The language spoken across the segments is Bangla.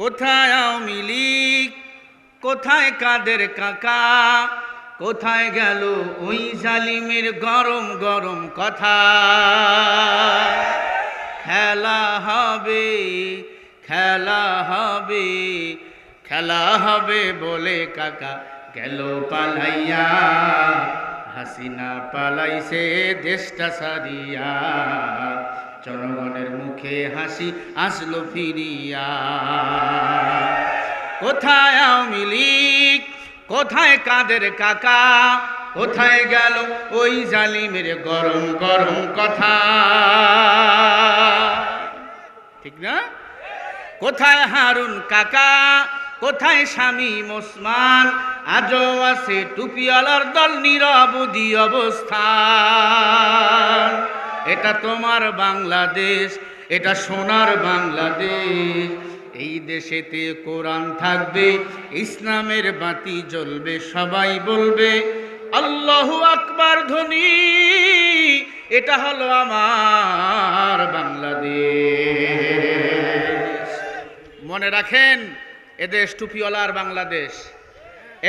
কোথায় আওয়ামী লীগ, কোথায় কাদের কাকা, কোথায় গেল ওই জালিমের গরম গরম কথা। খেলা হবে, খেলা হবে, খেলা হবে বলে কাকা গেল পালাইয়া। হাসিনা পালাইছে দেশটা সারিয়া, জনগণের মুখে হাসি আসলো ফিরিয়া। কোথায় আওয়ামী লীগ, কোথায় কাদের কাকা, কোথায় গেল ওই জালিমের গরম গরম কথা। ঠিক না? কোথায় হারুন কাকা, কোথায় শামীম ওসমান, আজও আছে টুপিওয়ালার দল নিরবধি অবস্থান। এটা তোমার বাংলাদেশ, এটা সোনার বাংলাদেশ। এই দেশেতে কোরআন থাকবে, ইসলামের বাতি জ্বলবে, সবাই বলবে আল্লাহু আকবার ধ্বনি। এটা হলো আমার বাংলাদেশ। মনে রাখেন, এদেশ টুপিওয়ালার বাংলাদেশ,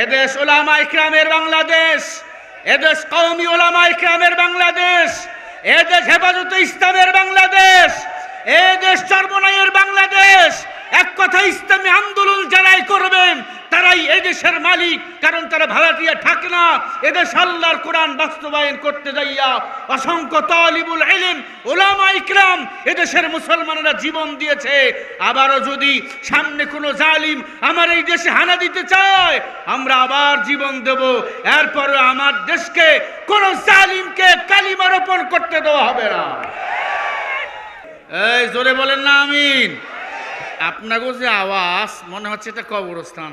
এদেশ উলামা ইকরামের বাংলাদেশ, এদেশ কওমি উলামা ইকরামের বাংলাদেশ, এদেশ হেফাজতে ইসলামের বাংলাদেশ, এদেশ চরমনাইয়ের বাংলাদেশ। এক কথা, ইসলামী আন্দোলন যারাই করবেন তারাই এদেশের মালিক, কারণ তারা ভাড়াটিয়া থাকে না। এদেশ আল্লাহর কোরআন বাস্তবায়ন করতে যাইয়া অসংখ্য তালিবুল ইলম উলামা ইকরাম এদেশের মুসলমানেরা জীবন দিয়েছে। আবারও যদি সামনে কোনো জালিম আমার এই দেশে হানা দিতে চায়, আমরা আবার জীবন দেব। এরপরে আমার দেশকে কোন জালিমকে কালিমা রোপণ করতে দেওয়া হবে না। এই জোরে বলেন না আমিন। আপনাকে যে আওয়াজ মনে হচ্ছে এটা কবরস্থান।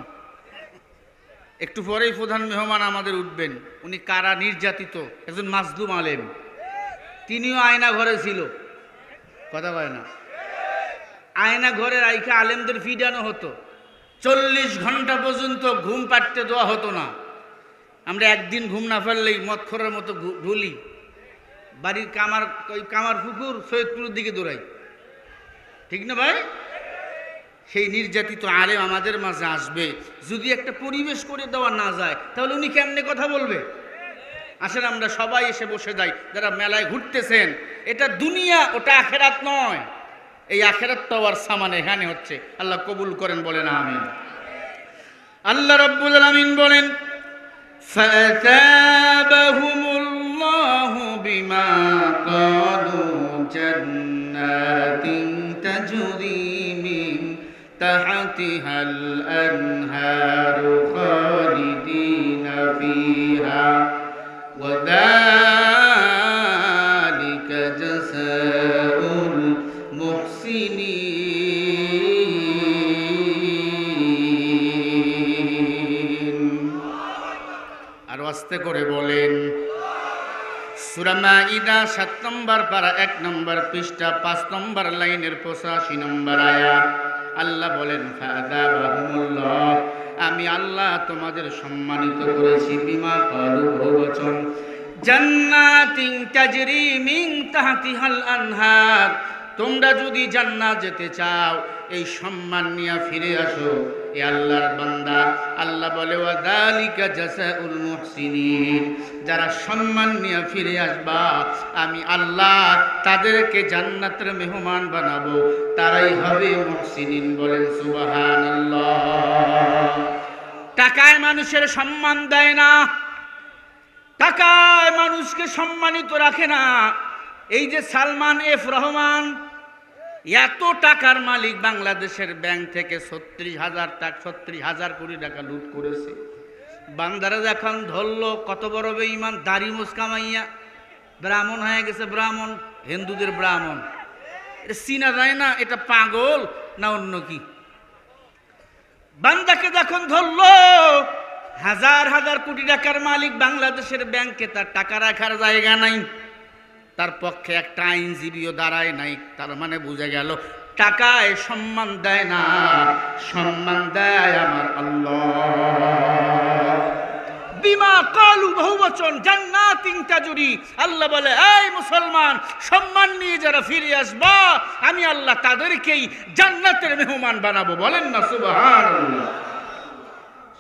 একটু পরেই প্রধান মেহমান আমাদের উঠবেন। উনি কারা নির্যাতিত একজন মাজলুম আলেম, তিনিও আয়না ঘরে ছিল। কথা কয় না? আয়না ঘরে রাইখা আলেমদের ফিডানো হতো। 40 ঘন্টা পর্যন্ত ঘুম পাড়তে দেওয়া হতো না। আমরা একদিন ঘুম না ফেললেই মদখোরের মতো ঢুলি, বাড়ির কামার পুকুর সৈয়দপুরের দিকে দৌড়াই। ঠিক না ভাই? সেই নির্যাতিত আলেম আমাদের মাঝে আসবে। যদি একটা পরিবেশ করে দেওয়া না যায়, তাহলে উনি কেমনে কথা বলবে? আসেন আমরা সবাই এসে বসে যাই। যারা মেলায় ঘুরতেছেন, এটা দুনিয়া, ওটা আখেরাত নয়। এই আখেরাত পাওয়ার সামান এখানে হচ্ছে। আল্লাহ কবুল করেন, বলেন আমিন। আল্লাহ রাব্বুল আলামিন বলেন, ফাতাবাহুমুল্লাহু বিমা ক্বালু জান্নাতিন তাজরি تحتها الأنهار خالدين فيها وذلك جزاء المحسنين। আর আস্তে করে বলেন, সূরা মাইদা 7 নম্বর পারা 1 নম্বর পৃষ্ঠা 5 নম্বর লাইনের 85 নম্বর আয়াত। আল্লাহ বলেন, ফাদাবাহুমুল্লাহ, আমি আল্লাহ তোমাদের সম্মানিত করেছি। বিমা ক্বালু, বহুবচন, জান্নাতিন তাজরি মিন তাহতিহাল আনহার। তোমরা যদি জান্নাত যেতে চাও, এই সম্মান নিয়ে ফিরে আসো। এ আল্লাহর বান্দা। আল্লাহ বলে, ওয়াযালিকা জাযাউল মুহসিনিন, যারা সম্মান নিয়ে ফিরে আসবা, আমি আল্লাহ তাদেরকে জান্নাতের মেহমান বানাবো। তারাই হবে মুহসিনিন। বলেন সুবহানাল্লাহ। টাকায় মানুষের সম্মান দেয় না, টাকায় মানুষকে সম্মানিত রাখে না। এই যে সালমান এফ রহমান, এত টাকার মালিক, বাংলাদেশের ব্যাংক থেকে 36,000 কোটি টাকা লুট করেছে। বান্দারা যখন ধরলো, কত বড় বেঈমান, দাড়ি মুছ কামাইয়া ব্রাহ্মণ হয়ে গেছে। ব্রাহ্মণ, হিন্দুদের ব্রাহ্মণ, এটা চিনা যায় না এটা পাগল না অন্য কি। বান্দাকে যখন ধরলো, 1000 কোটি টাকার মালিক, বাংলাদেশের ব্যাংকে তার টাকা রাখার জায়গা নাই, তার পক্ষে একটা আইনজীবীও দাঁড়ায় নাই। তার মানে বুঝে গেল টাকায় সম্মান দেয় না, সম্মান দেয় আমার আল্লাহ। বিমা কালু বহুবচন, জান্নাতিন তাজরি। আল্লাহ বলে, এই মুসলমান, সম্মান নিয়ে যারা ফিরে আসবা, আমি আল্লাহ তাদেরকেই জান্নাতের মেহমান বানাবো। বলেন না সুবহানাল্লাহ।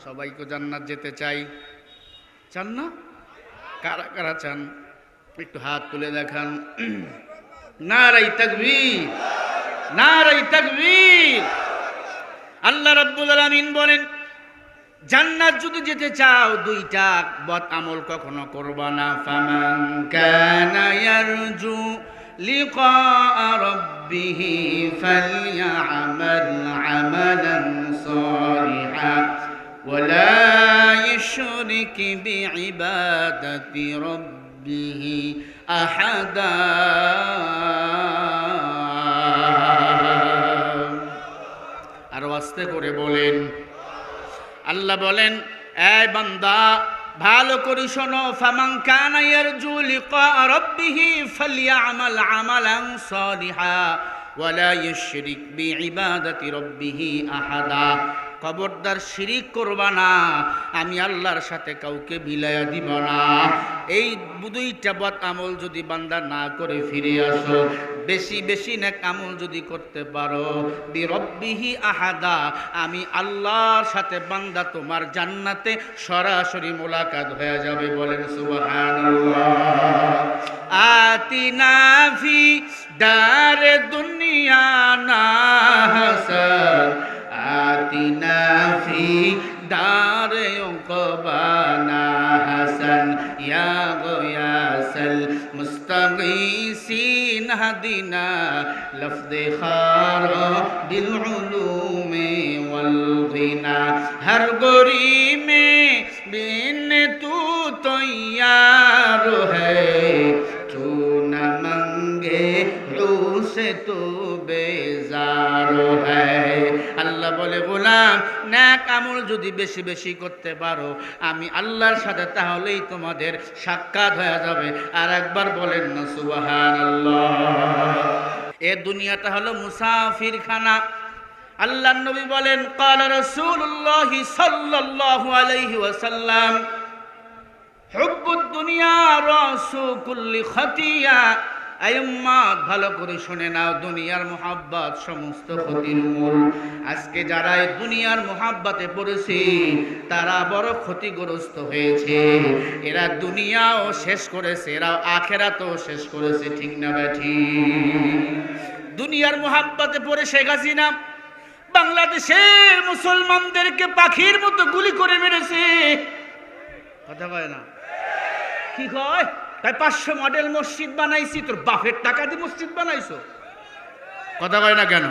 সবাইকে জান্নাত যেতে চাই, চান না? কারা কারা চান একটু হাত তুলে দেখান। নারাই তাকবীর, নারাই তাকবীর। আল্লাহ রাব্বুল আলামিন বলেন, জান্নাত যদি যেতে চাও দুইটা বদ আমল কখনো করবা না। ফামান কানা ইয়ারজু লিকা রাব্বিহি ফালইআমাল আমালান সালিহান ওয়ালা ইউশরিক বিইবাদাতি রাব্বিহি আহাদা। আর আস্তে করে বলেন, আল্লাহ বলেন, এই বান্দা ভালো করে শোনো, ফামান কানা ইয়ারজু লিকা রাব্বিহি ফালইআমাল আমালান সালিহা ওয়ালা ইউশরিক বিইবাদাতি রাব্বিহি আহাদা। খবরদার শিরিক করবা না, আমি আল্লাহর সাথে কাউকে মিলাইয়া দিব না। এই দুইটা বদ আমল যদি বান্দা না করে ফিরে আসো, বেশি বেশি নেক আমল যদি করতে পারো, বিরব্বিহি আহাদা, আমি আল্লাহর সাথে বান্দা তোমার জান্নাতে সরাসরি মোলাকাত হয়ে যাবে। বলেন সুবহানাল্লাহ। আতিনা ফি দারে দুনিয়া না হাসান, আতিনা ফি দারে উকবানা হাসান, ইয়া গয়াসাল মুস্তাগীসিন হাদিনা লফদে খারা বিল উলুমে ওয়াল গিনা, হর গরি মে বিন তু তৈয়ার হ্যায়, তু না মঙ্গে উসে তু বেজার হ্যায়। আল্লাহ বলে, গোলাম নেক আমল যদি বেশি বেশি করতে পারো, আমি আল্লাহর সাথে তাহলেই তোমাদের সাক্ষাৎ হয়ে যাবে। আর একবার বলেন না সুবহানাল্লাহ। এ দুনিয়াটা হলো মুসাফির খানা। আল্লাহর নবী বলেন, ক্বালা রাসূলুল্লাহ সাল্লাল্লাহু আলাইহি ওয়াসাল্লাম, হুব্বুদ দুনিয়া রাসু কুল্লি খাতিয়া। আইম্মাত, ভালো করে শুনে নাও, দুনিয়ার মোহাব্বত সমস্ত ক্ষতির মূল। আজকে যারা এই দুনিয়ার মোহাব্বতে পড়েছে তারা বড় ক্ষতিগ্রস্ত হয়েছে। এরা দুনিয়াও শেষ করেছে, এরা আখেরাতও শেষ করেছে। ঠিক না বেঠি? দুনিয়ার মোহাব্বতে পড়ে শেখ হাসিনা বাংলাদেশের মুসলমানদেরকে পাখির মতো গুলি করে মেরেছে। কথা কয় না? কি কয়? তাই 500 মডেল মসজিদ বানাইছি, তোর বাপের টাকা দিয়ে মসজিদ বানাইছো? কথা কয় না কেন?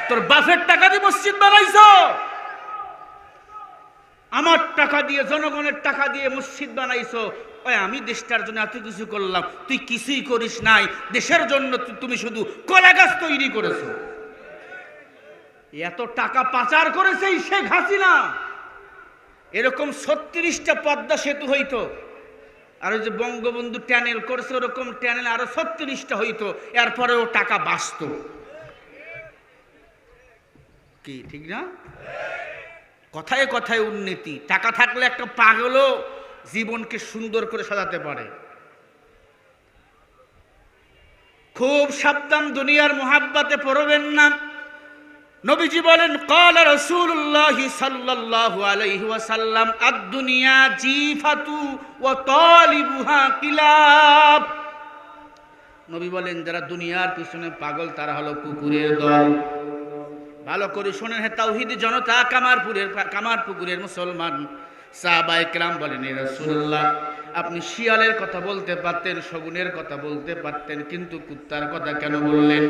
তোর বাপের টাকা দিয়ে মসজিদ বানাইছো? আমার টাকা দিয়ে, জনগণের টাকা দিয়ে মসজিদ বানাইছো। ওই আমি দেশটার জন্য এত কিছু করলাম, তুই কিছুই করিস নাই। দেশের জন্য তুমি শুধু কলা গাছ তৈরি করেছো। এত টাকা পাচার করেছে এই শেখ হাসিনা। এরকম 36টা পদ্মা সেতু হইতো, আর ওই যে বঙ্গবন্ধু ট্যানেল করেছে, ওরকম ট্যানেল আরো 36টা হইতো, এরপরেও টাকা বাঁচত। কি ঠিক না? কথায় কথায় উন্নতি। টাকা থাকলে একটা পাগলও জীবনকে সুন্দর করে সাজাতে পারে। খুব সাবধান, দুনিয়ার মোহাব্বতে পড়বেন না। নবীজি বলেন, ক্বালা রাসূলুল্লাহ সাল্লাল্লাহু আলাইহি ওয়াসাল্লাম, আদ-দুনিয়া জিফাতু ওয়া তালিবুহা কিলাব। নবী বলেন, যারা দুনিয়ার পিছনে পাগল তারা হলো কুকুরের দল। ভালো করে শুনেন হে তাওহীদি জনতা, কামারপুকুরের মুসলমান। সাহাবায়ে কেরাম বলেন, ইয়া রাসূলুল্লাহ, আপনি শিয়ালের কথা বলতে পারতেন, শগুনের কথা বলতে পারতেন, কিন্তু কুত্তার কথা কেন বললেন?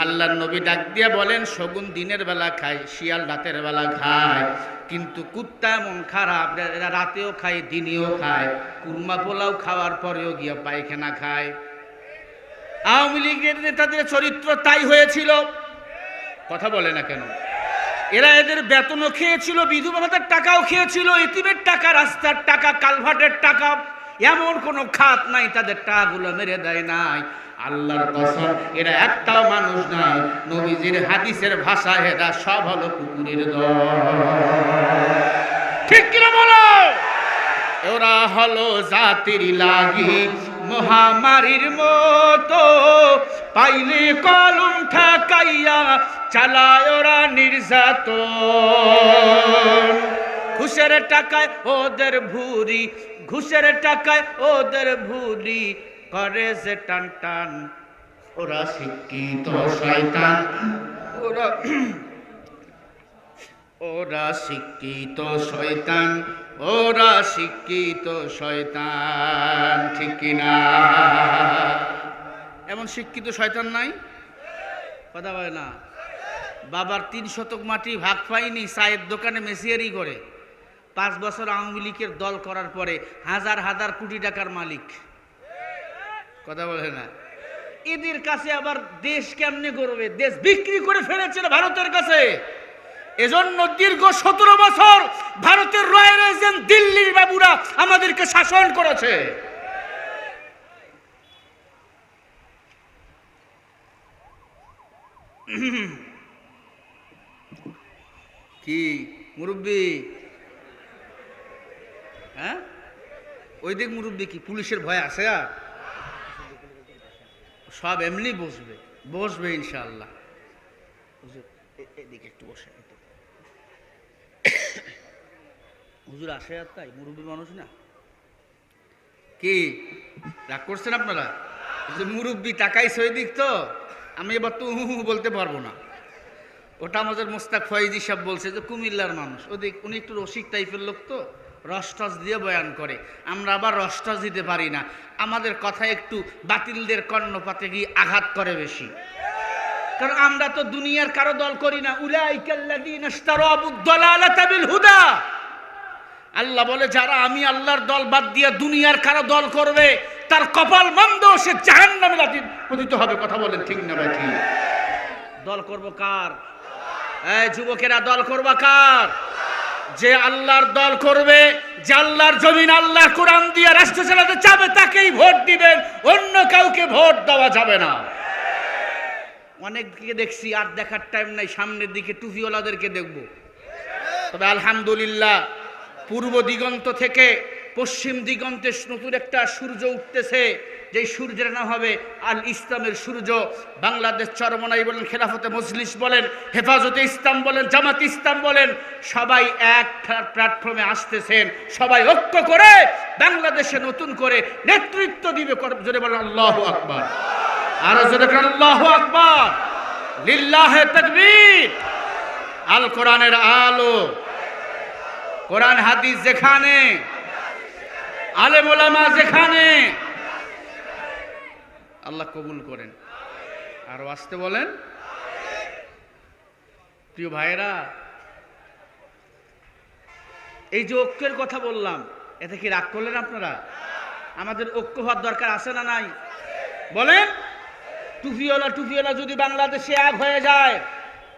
আল্লাহর নবী ডাক দিয়া বলেন, শগুন দিনের বেলা খায়, শিয়াল রাতের বেলা খায়, কিন্তু কুত্তা এমন খারাপ, এরা রাতেও খায়, দিনেও খায়। কুরমা পোলাও খাওয়ার পরেও গিয়া পায়খানা খায়। আওয়ামী লীগের নেতাদের চরিত্র তাই হয়েছিল। কথা বলে না কেন? এরা এদের বেতনও খেয়েছিল, বিধবা ভাতার টাকাও খেয়েছিল, এতিমের টাকা, রাস্তার টাকা, কালভার্টের টাকা, এমন কোনো খাত নাই তাদের টাকাগুলো মেরে দেয় নাই। আল্লাহর কসম, এরা একটাও মানুষ না। নবীজির হাদিসের ভাষায় এরা সব হলো কুকুরের দল। ঠিক কিনা বলো? ওরা হলো জাতির লাগি মহামারীর মতো, পাইলে কলম ঠাকাইয়া চালায় ওরা নির্যাতন। ঘুষের টাকায় ওদের ভুরি, ঘুষের টাকায় ওদের ভুরি করে যে টান টান। ওরা শিক্ষিত শয়তান, ওরা শিক্ষিত শয়তান, ওরা শিক্ষিত শয়তান, ঠিক কিনা? এমন শিক্ষিত শয়তান নাই? কথা বলে না। বাবার 3 শতক মাটি ভাগ পাইনি, চায়ের দোকানে মেসিয়ারি করে। 5 বছর আওয়ামী লীগের দল করার পরে হাজার হাজার কোটি টাকার মালিক। কথা বলে না। এদের কাছে আবার দেশ কেমনে করবে? দেশ বিক্রি করে ফেলেছিল ভারতের কাছে। এজন্য দীর্ঘ 17 বছর ভারতের রয়্যাল এজেন্ট দিল্লির বাবুরা আমাদেরকে শাসন করেছে। কি মুরব্বী? হ্যাঁ, ওই দিক মুরব্বী কি পুলিশের ভয় আছে? আর সব এমনি বসবে, বসবে ইনশাআল্লাহ। এদিকে একটু বসে, হুজুর আসে আর তাই মুরব্বী মানুষ না। কি রাগ করছেন আপনারা? মুরব্বী টাকাইছে ওই দিক, তো আমি এবার তো বলতে পারবো না। ওটা আমাদের মোস্তাক ফয়েজি সাহেব বলছে যে কুমিল্লার মানুষ ওদিক, উনি একটু রসিক টাইপের লোক, তো রসটস দিয়ে বয়ান করে। আমরা আবার রসটস দিতে পারি না, আমাদের কথা একটু বাতিলদের কর্ণপাতে গিয়ে আঘাত করে বেশি। কারণ আমরা তো দুনিয়ার কারো দল করি না। উলাইকাল্লাযীনা ইশতারাবুদ দালালাতা বিল হুদা, আল্লাহ বলে যারা আমি আল্লাহর দল বাদ দিয়ে দুনিয়ার কারো দল করবে তার কপাল মন্দ, সে জাহান্নামে পতিত হবে। কথা বলেন ঠিক না ভাই? ঠিক। দল করব কার? এই যুবকেরা, দল করবা কার? যে আল্লাহর দল করবে, যে আল্লাহর জমিন আল্লাহর কোরআন দিয়ে রাষ্ট্র চালাতে চাবে তাকেই ভোট দিবেন, অন্য কাউকে ভোট দেওয়া যাবে না। অনেককে দেখছি, আর দেখার টাইম নাই, সামনের দিকে টুপিওয়ালাদেরকে দেখব। তবে আলহামদুলিল্লাহ পূর্ব দিগন্ত থেকে পশ্চিম দিগন্তে নতুন একটা সূর্য উঠতেছে, যে সূর্যের নাম হবে আল ইসলামের সূর্য। বাংলাদেশ চরমনাই বলেন, খেলাফতে মজলিস বলেন, হেফাজতে ইসলাম বলেন, জামাত ইসলাম বলেন, সবাই এক প্ল্যাটফর্মে আসতেছেন। সবাই ঐক্য করে বাংলাদেশে নতুন করে নেতৃত্ব দিবে। জোরে বলেন আল্লাহু আকবার। আরো জোরে বলেন আল্লাহু আকবার। লিল্লাহে তাকবীর। আল কোরআনের আলো, কোরআন হাদিস যেখানে, আলেম ওলামা যেখানে, আল্লাহ কবুল করেন। আরো আসতে বলেন। প্রিয় ভাইরা, এই যে ঐক্যের কথা বললাম, এতে কি রাগ করলেন আপনারা? আমাদের ঐক্য হওয়ার দরকার আছে না নাই? বলেন। টুপিওয়ালা যদি বাংলাদেশে এক হয়ে যায়,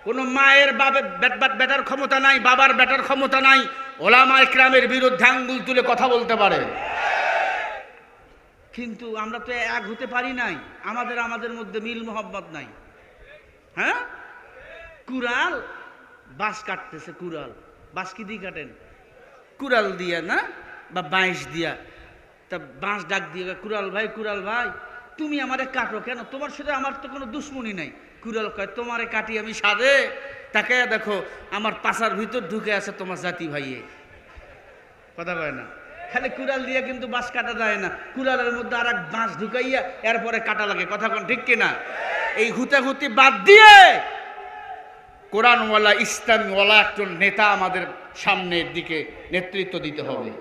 কোনো মায়ের বেটার ক্ষমতা নাই, বাবার বেটার ক্ষমতা নাই, ওলামা ইকরামের বিরুদ্ধে আঙ্গুল তুলে কথা বলতে পারে। কিন্তু আমরা তো এক হতে পারি নাই, আমাদের মধ্যে মিল মোহাব্বত নাই। হ্যাঁ, কুড়াল বাঁশ কাটতেছে, কুড়াল বাঁশ কি দিয়ে কাটেন? কুড়াল দিয়া না, বা বাঁশ দিয়া। তা বাঁশ ডাক দিয়ে, কুড়াল ভাই তুমি আমারে কাটো কেন? তোমার সাথে আমার তো কোনো দুশ্মনী নাই। কুড়াল কয়, তোমারে কাটি আমি সাদে, তাকে দেখো আমার পাশার ভিতর ঢুকে আছে তোমার জাতি ভাইয়ে। কথা কয় না? খালি কুড়াল দিয়ে কিন্তু বাঁশ কাটা যায় না, কুড়ালের মধ্যে আর এক বাঁশ ঢুকাইয়া এরপরে কাটা লাগে। কথা কোন ঠিক কিনা? এই হুতাহুতি বাদ দিয়ে কোরআনওয়ালা ইসলামওয়ালা একজন নেতা আমাদের সামনের দিকে নেতৃত্ব দিতে হবে।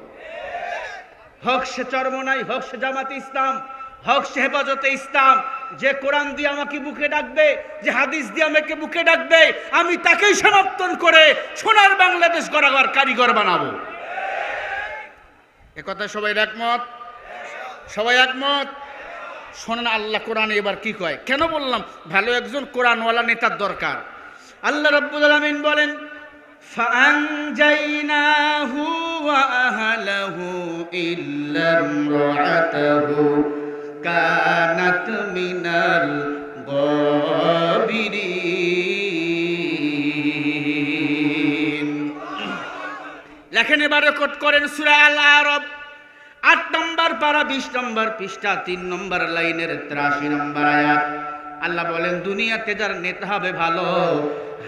হক সে চরমনাই, হক সে জামাতে ইসলাম, হক সে হেফাজতে ইসলাম। যে কোরআন দিয়ে আমাকে বুকে ডাকবে, যে হাদিস দিয়ে আমাকে বুকে ডাকবে, আমি তাকেই সমর্থন করে সোনার বাংলাদেশ গড়াবার কারিগর বানাবো। একথা সবাই একমত? সবাই একমত? শোনেন আল্লাহ কোরআনে এবার কি কয়। কেন বললাম ভালো একজন কোরআনওয়ালা নেতার দরকার? আল্লাহ রাব্বুল আলামিন বলেন, ফাআনজাইনাহু ওয়া আহলাহু ইল্লা ইমরাতাহু কানাত মিনাল গাবিরিন। লেখেন এবার রেকর্ড করেন সূরা আল আরাফ 8 নম্বর পারা 20 নম্বর পৃষ্ঠা 3 নম্বর লাইনের 83 নম্বর আয়াত। আল্লাহ বলেন দুনিয়াতে যার নেতা হবে ভালো,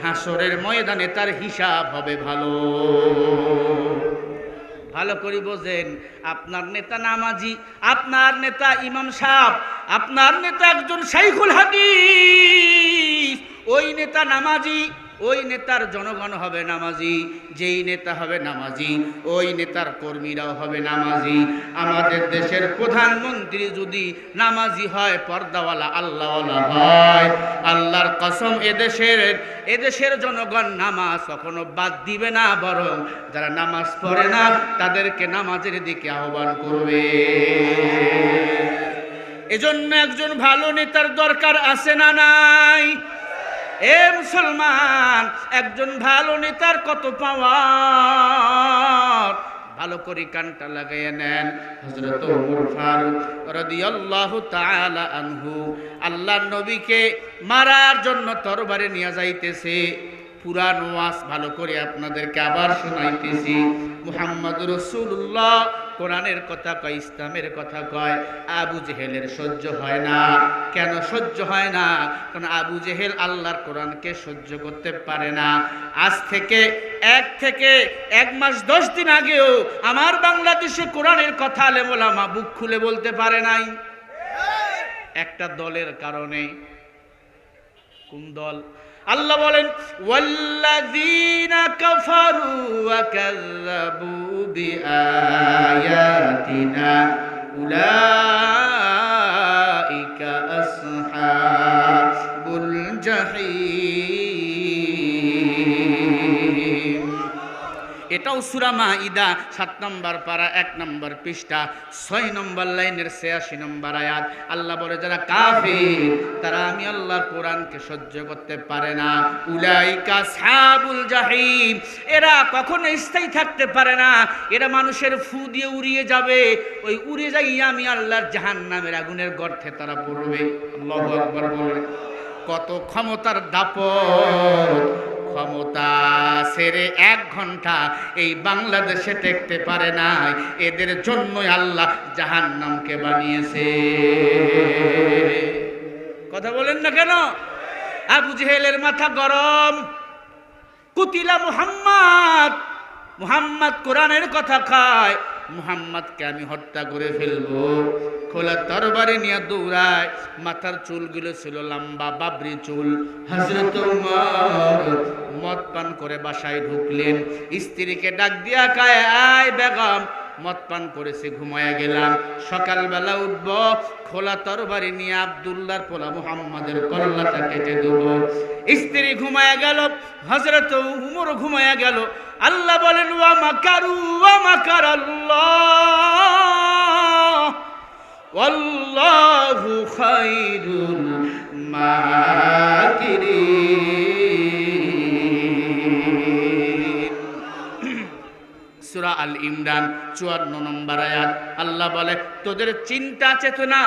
হাসরের ময়দানে তার হিসাব হবে ভালো। ভালো করে বোঝেন, আপনার নেতা নামাজি, আপনার নেতা ইমাম সাহেব, আপনার নেতা একজন শাইখুল হাদিস, ওই নেতা নামাজি, ওই নেতার জনগণ হবে নামাজি, যেই নেতা হবে নামাজি ওই নেতার কর্মীরাও হবে নামাজি। আমাদের দেশের প্রধানমন্ত্রী যদি নামাজি হয়, পর্দাওয়ালা আল্লাহওয়ালা হয়, আল্লাহর কসম এদেশের জনগণ নামাজ কখনো বাদ দিবে না, বরং যারা নামাজ পড়ে না তাদেরকে নামাজের দিকে আহ্বান করবে। এজন্য একজন ভালো নেতার দরকার আছে না নাই? এ মুসলমান, একজন ভালো নেতার কত পাওয়ার, ভালো করে কানটা লাগাইয়া নেন। হযরত ওমর ফারুক রাদিয়াল্লাহু তাআলা আনহু আল্লাহর নবীকে মারার জন্য তরবারে নিয়ে যাইতেছে। পুরান ওয়াজ ভালো করে আপনাদেরকে আবার শোনাইতেছি। মুহাম্মদুর রাসূলুল্লাহ কোরআনের কথা কয়, ইসলামের কথা কয়। আবু জেহেলের সহ্য হয় না। কেন সহ্য হয় না? কারণ আবু জেহেল আল্লাহর কোরআনকে সহ্য করতে পারে না। আজ থেকে এক মাস 10 দিন আগেও আমার বাংলাদেশে কোরআনের কথা আলেম ওলামা বুক খুলে বলতে পারে নাই, একটা দলের কারণে। কোন দল? আল্লাহ বলেন ওয়াল্লাযীনা কাফারু ওয়া কাযযাবু বিআয়াতিনা উলাইকা আসহাবুল জাহিম। এটাও সূরা মাইদা 7 নম্বর পারা 1 নম্বর পৃষ্ঠা 6 নম্বর লাইনের 86 নম্বর আয়াত। আল্লাহ বলে যারা কাফির তারা আমি আল্লাহর কোরআনকে সহ্য করতে পারে না। উলাইকা আসহাবুল জাহিম, এরা কখনো স্থায়ী থাকতে পারে না, এরা মানুষের ফু দিয়ে উড়িয়ে যাবে, ওই উড়ে যাইয়া আমি আল্লাহর জাহান্নামের আগুনের গর্তে তারা পড়বে। আল্লাহু আকবার বলে। কত ক্ষমতার দাপট, ক্ষমতা ছেড়ে 1 ঘন্টা এই বাংলাদেশে টেকতে পারে না। এদের জন্যই আল্লাহ জাহান্নামকে বানিয়েছে। কথা বলেন না কেন? আবু জেহেলের মাথা গরম। কুতিলা মুহাম্মদ কোরআনের কথা খায়, মুহাম্মদকে আমি হত্যা করে ফেলবো। খোলা তরবারি নিয়ে দৌড়ায়, মাথার চুলগুলো ছিল লম্বা বাবরি চুল। হযরত ওমর মদ পান করে বাসায় ঢুকলেন, স্ত্রীকে ডাক দিয়া কয়, আয় বেগম, মদ পান করেছে, ঘুমায়া গেলাম, সকালবেলা উঠব, খোলা তরবারি নিয়ে আব্দুল্লাহর পোলা মুহাম্মাদের কল্লাটা কেটে দেব। স্ত্রী ঘুমায়া গেল, হযরত ওমর ঘুমায়া গেল। আল্লাহ বলেন ওয়া মাকারু ওয়া মাকারাল্লাহ ওয়াল্লাহু খায়রুল মাকিরিন। সূরা আল ইমরান 54 নম্বর আয়াত। আল্লাহ বলে তোদের চিন্তা চেতনা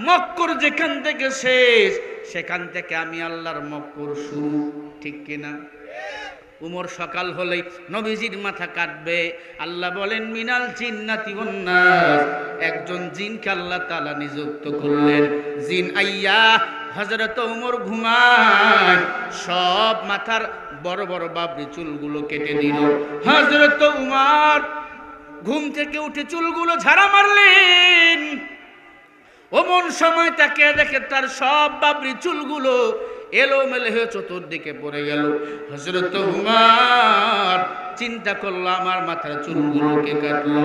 মক্কর যেখান থেকে শেষ, সেখান থেকে আমি আল্লাহর মক্কর শুরু। ঠিক কিনা? উমর সকাল হলেই নবীজির মাথা কাটবে। আল্লাহ বলেন মিনাল জিন্নাতি ওয়ান নাস, একজন জিনকে আল্লাহ তাআলা নিযুক্ত করলেন। জিন আইয়া হযরত ওমর ঘুমায়, সব মাথার বড় বড় বাবরি চুলগুলো কেটে দিল। হযরত ওমর ঘুম থেকে উঠে চুলগুলো ঝাড়া মারলেন। ওমন সময় তাকে দেখে তার সব বাবরি চুলগুলো এলোমেলো হয়ে চতুর্দিকে পড়ে গেল। হযরত ওমর চিন্তা করলো আমার মাথার চুলগুলো কে কাটলো।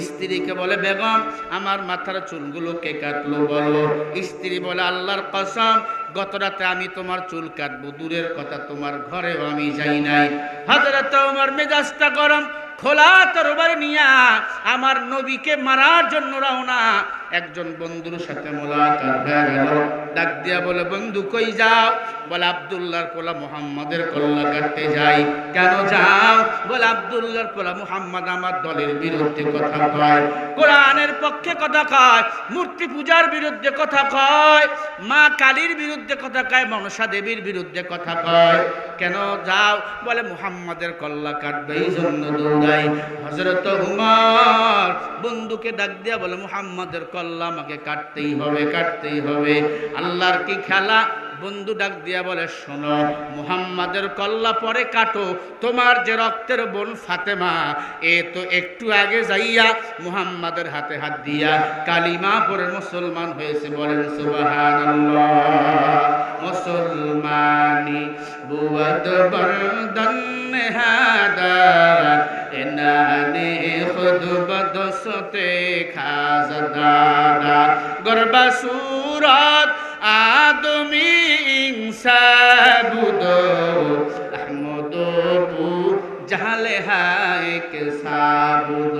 স্ত্রীকে বলে বেগম আমার মাথার চুলগুলো কে কাটলো বলো। স্ত্রী বলে আল্লাহর কসম গত রাতে আমি তোমার চুল কাটবো দূরের কথা তোমার ঘরেও আমি যাই নাই। হযরত ওমর মেজাজটা গরম, খোলা তরবারি নিয়া আমার নবীকে মারার জন্য রওনা। একজন বন্ধুর সাথে মোলাকাত হয়ে গেল। ডাক দিয়া বলে, বন্ধু কই যাও? বলে, আব্দুল্লাহর পোলা মুহাম্মাদের কল্লা কাটতে যাই। কেন যাও? বলে, আব্দুল্লাহর পোলা মুহাম্মদ আমার দলের বিরুদ্ধে কথা কয়, কোরআনের পক্ষে কথা কয়, মূর্তি পূজার বিরুদ্ধে কথা কয়, মা কালীর বিরুদ্ধে কথা কয়, মনসা দেবীর বিরুদ্ধে কথা কয়। কেন যাও? বলে, মুহাম্মাদের কল্লা কাটবে, এই জন্য দৌড়াই। হযরত উমর বন্ধুকে ডাক দিয়া বলে, মুহাম্মাদের কল্লা আমাকে কাটতেই হবে, কাটতেই হবে। আল্লাহর কি খেলা! বন্ধু ডাক দিয়া বলে, শোনো, মুহাম্মাদের কল্লা পরে কাটো, তোমার যে রক্তের বোন ফাতেমা, এ তো একটু আগে যাইয়া মুহাম্মাদের হাতে হাত দিয়া কালিমা পড়ে মুসলমান হয়েছে। বলেন সুবহানাল্লাহ। মুসলমানি বুয়াদ বরদন হাদা এনানে খুদ বদসতে খাজদারা গরবা সুরাত আদমি ইনসাবুদ আহমদ পু জালে হায় কে সাবুদ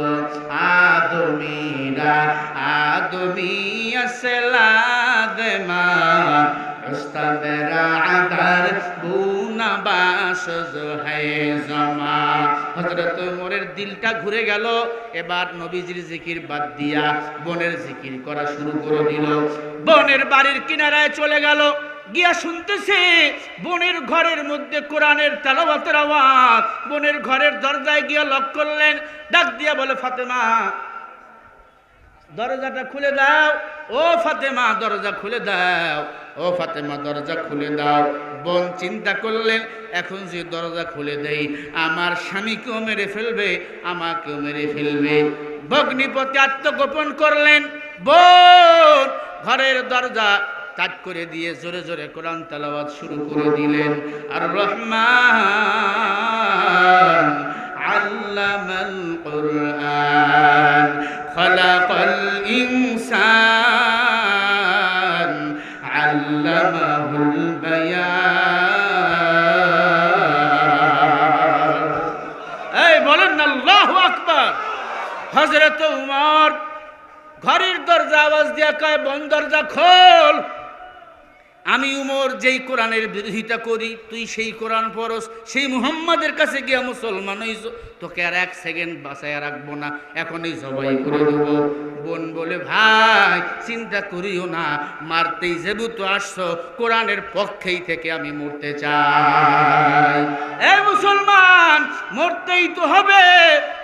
আদমিরা আদমি আসলাদমা উস্তাদরা আদার বুনা বাসজ হয় জমা। হযরত ওমরের দিলটা ঘুরে গেল। এবার নবীজির জিকির বাদ দিয়া বোনের জিকির করা শুরু করে দিল। বোনের বাড়ির কিনারায় চলে গেল, গিয়া শুনতেছে বোনের ঘরের মধ্যে কোরআনের তেলাওয়াতের আওয়াজ। বোনের ঘরের দরজায় গিয়া লক করলেন, ডাক দিয়া বলে, ফাতেমা দরজাটা খুলে দাও, ও ফাতেমা দরজা খুলে দাও, ও ফাতেমা দরজা খুলে দাও। বোন চিন্তা করলেন, এখন যে দরজা খুলে দেই আমার স্বামীকেও মেরে ফেলবে, আমাকেও মেরে ফেলবে। ভগ্নিপতি আত্মগোপন করলেন। বোন ঘরের দরজা তাক করে দিয়ে জোরে জোরে কোরআন তেলাওয়াত শুরু করে দিলেন। আর রহমান আল্লামাল কুরআন খালাকাল ইনসান আল্লামাহুল বায়ান। এই বলেন না আল্লাহু আকবার। হযরত উমর ঘরের দরজা আওয়াজ দিয়া কয়, বোন দরজা খোল। আমি উমর যেই কোরআনের বিরোধিতা করি, তুই সেই কোরআন পড়স, সেই মুহাম্মাদের কাছে গিয়া মুসলমান হইছ, তোকে আর এক সেকেন্ড বাঁচাইয়া রাখবো না, এখনই জবাই করে দেব। বোন বলে, ভাই চিন্তা করিও না, মারতেই যেহেতু আসছো, কোরআনের পক্ষেই থেকে আমি মরতে চাই। এ মুসলমান, মরতেই তো হবে,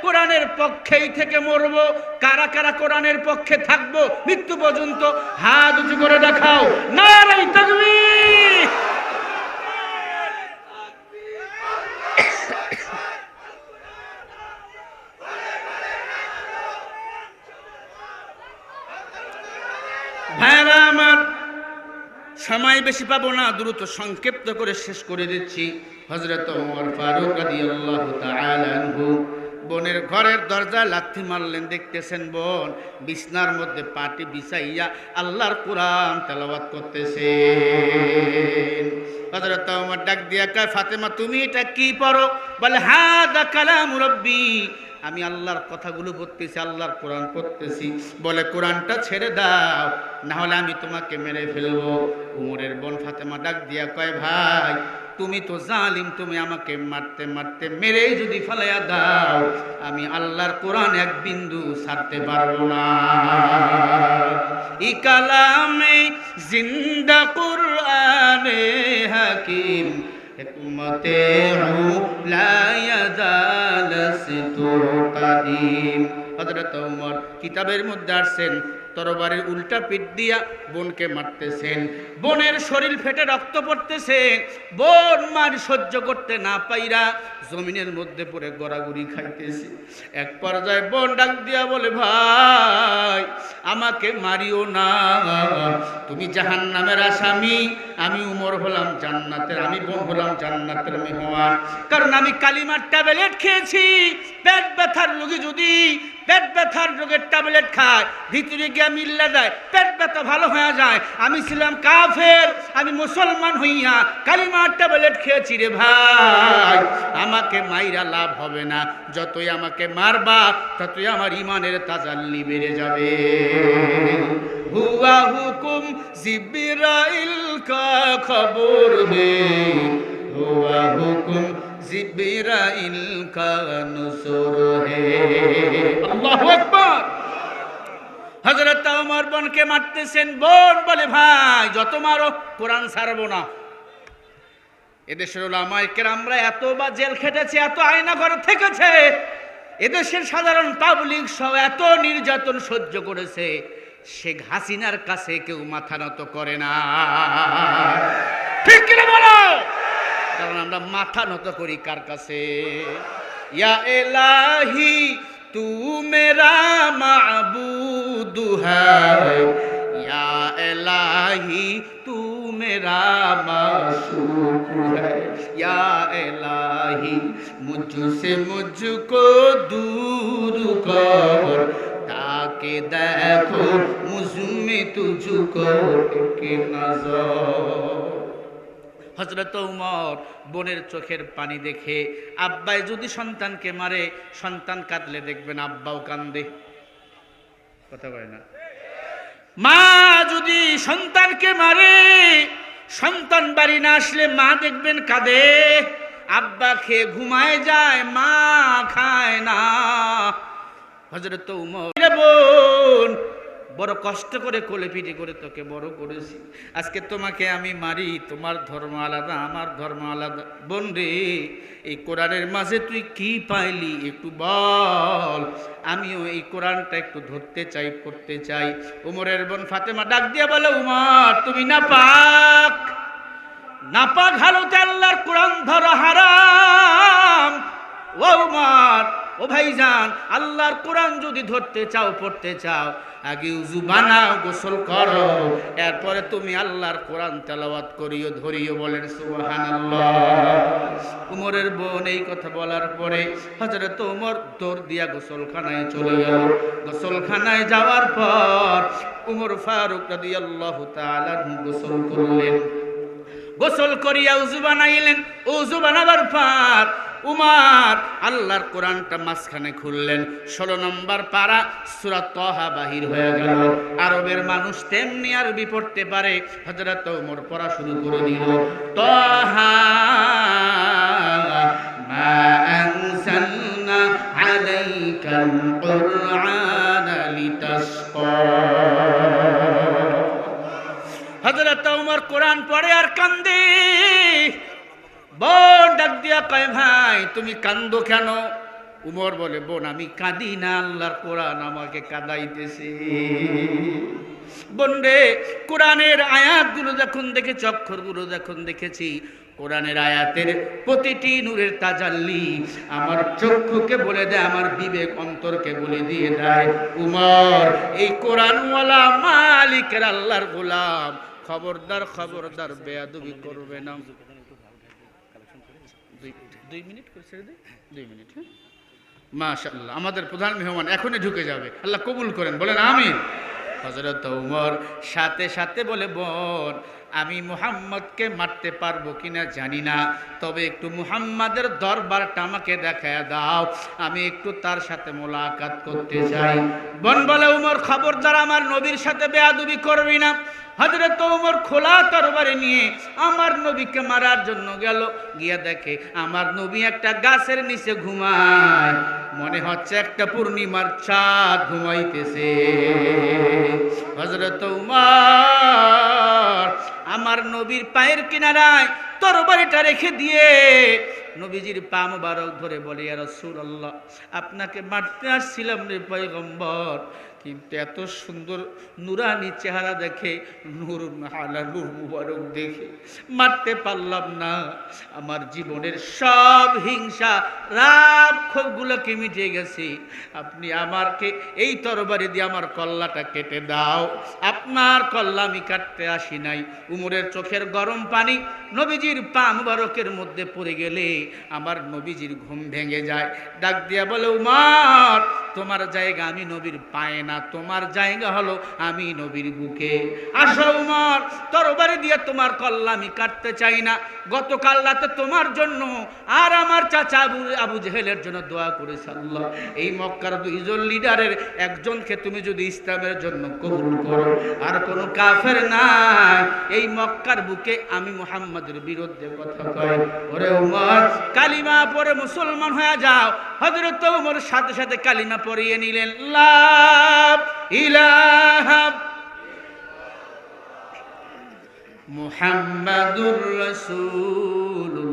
কোরআনের পক্ষেই থেকে মরবো। কারা কারা কোরআনের পক্ষে থাকবো মৃত্যু পর্যন্ত? হাত উঁচু করে দেখাও। নারে তাকবীর। ভাইরা আমার, সময় বেশি পাবো না, দ্রুত সংক্ষিপ্ত করে শেষ করে দিচ্ছি। হযরত ওমর ফারুক রাদিয়াল্লাহু তাআলা আনহু বোনের ঘরের দরজা লাথি মারলেন। দেখতেছেন বোন বিছনার মধ্যে পাটি বিছাইয়া আল্লাহর কোরআন তেলাওয়াত করতেছে। হযরত ওমর ডাক দিয়া কয়, ফাতেমা তুমি এটা কি পড়ো? বলে, হাদা কালাম রাব্বি, আমি আল্লাহর কথাগুলো পড়তেছি, আল্লাহর কোরআন পড়তেছি। বলে, কোরআনটা ছেড়ে দাও, না হলে আমি তোমাকে মেরে ফেলবো। উমরের বোন ফাতেমা ডাক দিয়া কয়, ভাই তুমি তো জালিম, তুমি আমাকে মারতে মারতে মেরে যদি ফেলাইয়া দাও, আমি আল্লাহর কোরআন এক বিন্দু ছাড়তে পারবো না। ই কালামে জিন্দা কুরআনে হাকিম হিকমতে লা ইয়াজাল সিতু কাদিম। হযরত ওমর কিতাবের মধ্যে আসছেন, তরবারির উল্টা পিঠ দিয়া বোনকে মারতেছেন। বোনের শরীর ফেটে রক্ত পড়তেছে। বোন মার সহ্য করতে না পাইরা জমিনের মধ্যে পড়ে গড়াগড়ি খাইতেছে। এক পর্যায়ে বোন ডাক দিয়া বলে, ভাই আমাকে মারিও না, তুমি জাহান্নামের আসামি, আমি উমর হলাম জান্নাতের, আমি বোন হলাম জান্নাতের মেহমান। কারণ আমি কালিমার ট্যাবলেট খেয়েছি। পেট ব্যথার রোগী যদি পেট ব্যথার রোগের ট্যাবলেট খায়, ভিতরে গিয়া মিল্লা দেয়, পেট ব্যথা ভালো হয়ে যায়। আমি ছিলাম কাফের, আমি মুসলমান হইয়া কালিমার ট্যাবলেট খেয়েছি রে ভাই। আমাকে মাইরা লাভ হবে না, যতই আমাকে মারবা ততই আমার ইমানের তাজাল্লি বেড়ে যাবে। হুয়া হুকুম জিবরাইল কা খবর হে, হুয়া হুকুম জিবরাইল কা নুসুর হে। আল্লাহু আকবার। হযরত ওমর বোনকে মারতেছেন, বোন বলে ভাই যত মারো কোরআন ছাড়বো না। এদেশের উলামায়ে কেরামরা এত বা জেল খেটেছে, এত আয়না ঘরে থেকেছে, এদেশের সাধারণ পাবলিক সব এত নির্যাতন সহ্য করেছে, শেখ হাসিনার কাছে কেউ মাথা নত করে না। ঠিক কিনা বলো? কারণ আমরা মাথা নত করি কার কাছে? ইয়া ইলাহি তু মেরা মাবুদ হ্যায়, ইয়া ইলাহি তু মেরা মাশূক হ্যায়, ইয়া ইলাহি মুঝসে মুঝকো দূর কর, তাকে দেখো মুঝমে তুঝকো এক নজর। হযরত ওমর বোনের চোখের পানি দেখে, আব্বাই যদি সন্তানকে মারে, সন্তান কাঁদলে দেখবেন আব্বাও কান্দে। কথা বলে না? মা যদি সন্তানকে মারে, সন্তান বাড়ি না আসলে মা দেখবেন কাঁদে। আব্বা খেয়ে ঘুমায় যায়, মা খায় না। হযরত ওমর বোন বড় কষ্ট করে কোলে পিঠে করে তোকে বড় করেছি, আজকে তোমাকে আমি মারি, তোমার ধর্ম আলাদা আমার ধর্ম আলাদা। বোন রে, এই কোরআনের মাঝে তুই কি পাইলি একটু বল, আমিও এই কোরআনটা একটু ধরতে চাই, পড়তে চাই। উমরের বোন ফাতেমা ডাক দিয়া বলে, উমর তুমি নাপাক, নাপাক হালতে আল্লাহর কোরআন ধরা হারাম। ও উমর, ও ভাইজান, আল্লাহর কোরআন যদি ধরতে চাও, পড়তে চাও, আগে উযু বানাও, গোসল করো, এরপরে তুমি আল্লাহর কোরআন তেলাওয়াত করিও, ধরিও। বলেন সুবহানাল্লাহ। উমরের বোন এই কথা বলার পরে হযরত ওমর দৌড় দিয়া গোসলখানায় চলে গেল। গোসলখানায় যাওয়ার পর উমর ফারুক রাদিয়াল্লাহু তাআলা গোসল করলেন। গোসল করিয়া উযু বানাইলেন। উযু বানাবার পর উমর আল্লাহর কোরআনটা মাঝখানে খুললেন। 16 নম্বর পারা সূরা তাহা বাহির হয়ে গেল। আরবের মানুষ তেমনি আরবি পড়তে পারে, হযরত ওমর পড়া শুরু করে দিল। তাহা মা আনজালনা আলাইকাল কুরআনা লিতাশকা। হযরত ওমর কোরআন পড়ে আর কান্দে। বোন ডাক দিয়া কয়, ভাই তুমি কান্দো কেন? উমর বলে, বোন আমি কাঁদি না, আল্লাহর কোরআন আমাকে কাঁদাইতেছে। বোন রে, কোরআনের আয়াতগুলো যখন দেখেছি, অক্ষরগুলো যখন দেখেছি, কোরআনের আয়াতের প্রতিটি নূরের তাজাল্লি আমার চক্ষুকে বলে দেয়, আমার বিবেক অন্তরকে বলে দিয়ে দেয়, উমর এই কোরআনওয়ালা মালিকের আল্লাহর গোলাম, খবরদার খবরদার বেয়াদবি করবে না। 2 মিনিট করে ছেড়ে দিই, 2 মিনিট। হ্যাঁ, মাশাআল্লাহ, আমাদের প্রধান মেহমান এখনই ঢুকে যাবে, আল্লাহ কবুল করেন, বলেন আমিন। হযরত ওমর সাথে সাথে বলে, বোন আমি মুহাম্মদকে মারতে পারবো কিনা জানি না, তবে একটু মুহাম্মাদের দরবারটা আমাকে দেখায় দাও, আমি একটু তার সাথে মোলাকাত করতে চাই। বোন বলে, ওমর খবরদার আমার নবীর সাথে বেয়াদবি করবি না। হযরত ওমর খোলা তরবারি নিয়ে আমার নবীকে মারার জন্য গেল। গিয়া দেখে আমার নবী একটা গাছের নিচে ঘুমায়, মনে হচ্ছে একটা পূর্ণিমার চাঁদ ঘুমাইতেছে। হযরত ওমর আমার নবীর পায়ের কিনারায় তরবারিটা রেখে দিয়ে নবীজির পা মোবারক ধরে বলে, ইয়া রাসূলুল্লাহ, আপনাকে মারতে আসছিলাম রে পয়গম্বর, কিন্তু এত সুন্দর নুরানি চেহারা দেখে, নূর আলা নূর মুবারক দেখে মারতে পারলাম না। আমার জীবনের সব হিংসা রাগ ক্ষোভগুলোকে মিটে গেছে। আপনি আমাকে এই তরবারি দিয়ে আমার কল্লাটা কেটে দাও। আপনার কল্লা আমি কাটতে আসি নাই। উমরের চোখের গরম পানি নবীজির পা মুবারকের মধ্যে পড়ে গেলে আমার নবীজির ঘুম ভেঙে যায়। ডাক দিয়া বলে, উমর তোমার জায়গা আমি নবীর পায়ে না, তোমার জায়গা হলো আমি নবীর বুকে। আসো উমর, তরবারি দিয়ে তোমার কল্লা আমি কাটতে চাই না। গতকাল রাতে তোমার জন্য আর আমার চাচা আবু জেহেলের জন্য দোয়া করেছে আল্লাহ, এই মক্কার দুইজন লিডারের একজনকে তুমি যদি ইসলামের জন্য কবুল করো, আর কোনো কাফের নাই এই মক্কার বুকে আমি মুহাম্মাদের বিরুদ্ধে কথা কয়, ওরে উমর কালিমা পড়ে মুসলমান হয়ে যাও। হযরত উমর সাথে সাথে কালিমা পড়িয়ে নিলেন, লা ইলাহা মুহাম্মাদুর রাসূলুল্লাহ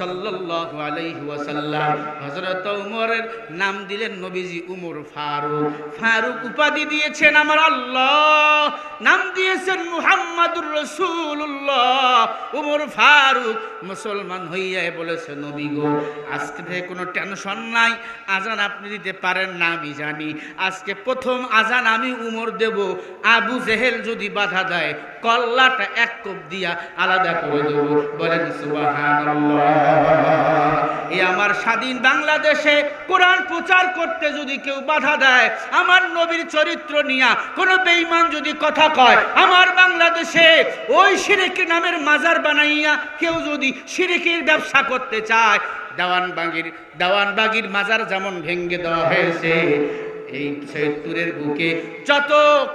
সাল্লাল্লাহু আলাইহি ওয়াসাল্লাম। হযরত উমরের নাম দিলেন নবীজি উমর ফারুক। ফারুক উপাধি দিয়েছেন আমার আল্লাহ, নাম দিয়েছেন মুহাম্মাদুর রাসূলুল্লাহ। উমর ফারুক মুসলমান হইয়া বলেছে, নবী গো আজকে থেকে কোনো টেনশন নাই, আজান আপনি দিতে পারেন না আমি জানি, আজকে প্রথম আজান আমি উমর দেব, আবু জেহেল যদি বাধা দেয় কল্লাটা এক কোপ দিয়া আলাদা করে দেব। বলেন সুবহানাল্লাহ। এই আমার স্বাধীন বাংলাদেশে কোরআন প্রচার করতে যদি কেউ বাধা দেয়, আমার নবীর চরিত্র নিয়া কোন বেঈমান যদি কথা কয়, আমার বাংলাদেশে ওই শিরকি নামের মাজার বানাইয়া কেউ যদি শিরকির ব্যবসা করতে চায়, দেওয়ানবাগির মাজার যেমন ভেঙ্গে দেওয়া হয়েছে, এই সৈয়দপুরের বুকে যত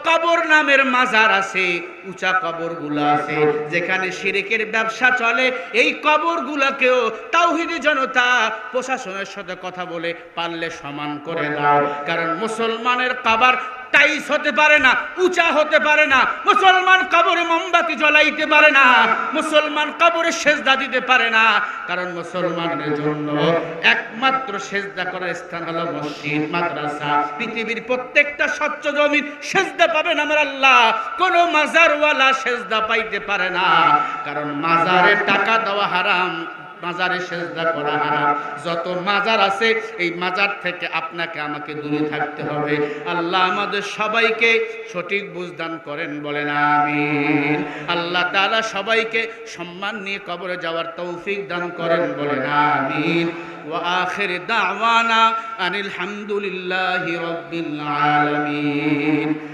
কবর নামের মাজার আছে, উঁচা কবরগুলো আছে যেখানে শিরকের ব্যবসা চলে, এই কবরগুলোকেও তাওহীদি জনতা প্রশাসনের সাথে কথা বলে পারলে সমান করে দাও। কারণ মুসলমানের কবর টাইস হতে পারে না, উঁচা হতে পারে না, মুসলমান কবরে মোমবাতি জ্বলাইতে পারে না, মুসলমান কবরে সেজদা দিতে পারে না। কারণ মুসলমানের জন্য একমাত্র সেজদা করার স্থান হলো মসজিদ, মাদ্রাসা। পৃথিবীর প্রত্যেকটা স্বচ্ছ জমিন সেজদা পাবেন আমার আল্লাহ, কোন মাজারওয়ালা সেজদা পাইতে পারে না। কারণ মাজারে টাকা দেওয়া হারাম, মাজারে সেজদা করা হারাম। যত মাজার আছে এই মাজার থেকে আপনাকে আমাকে দূরে থাকতে হবে। আল্লাহ আমাদের সবাইকে সঠিক বুঝদান করেন, বলেন আমিন। আল্লাহ তাআলা সবাইকে সম্মান নিয়ে কবরে যাওয়ার তৌফিক দান করেন, বলেন আমিন। ওয়া আখির দাওয়ানা আনিল হামদুলিল্লাহি রাব্বিল আলামিন।